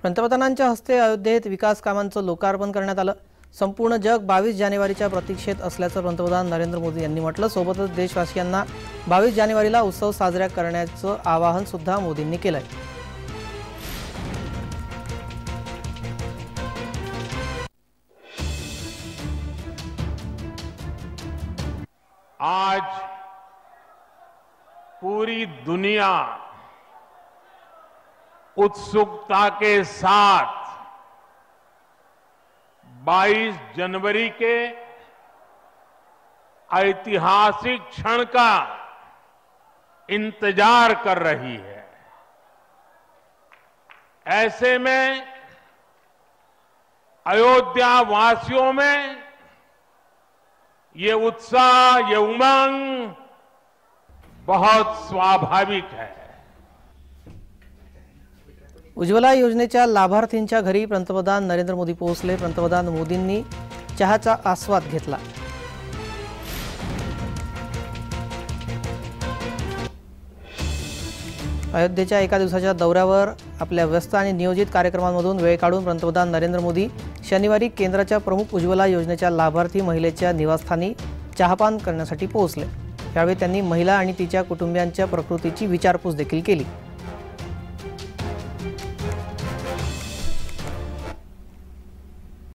पंतप्रधानांच्या हस्ते अयोध्येत विकास कामांचं लोकार्पण करण्यात आलं। संपूर्ण जग 22 जानेवारीच्या प्रतीक्षेत असल्याचं पंतप्रधान नरेंद्र मोदी यांनी म्हटलं। सोबतच देशवासियांना 22 जानेवारीला उत्सव साजरा करण्याचं आवाहन सुद्धा मोदींनी केलंय। आज पूरी दुनिया उत्सुकता के साथ 22 जनवरी के ऐतिहासिक क्षण का इंतजार कर रही है। ऐसे में अयोध्या वासियों में ये उत्साह, ये उमंग बहुत स्वाभाविक है। उज्ज्वला योजनेच्या लाभार्थींच्या घरी पंतप्रधान नरेंद्र मोदी पोहोचले। पंतप्रधान मोदींनी चहाचा आस्वाद घेतला। अयोध्येच्या एका दिवसाच्या दौऱ्यावर आपल्या व्यस्त आणि नियोजित कार्यक्रमांमधून वेळ काढून पंतप्रधान नरेंद्र मोदी शनिवारी केंद्राच्या प्रमुख उज्ज्वला योजनेच्या लाभार्थी महिलेच्या निवासस्थानी चहापान करण्यासाठी पोहोचले। यावेळी त्यांनी महिला आणि तिच्या कुटुंबियांच्या प्रकृतीची विचारपूस देखील केली।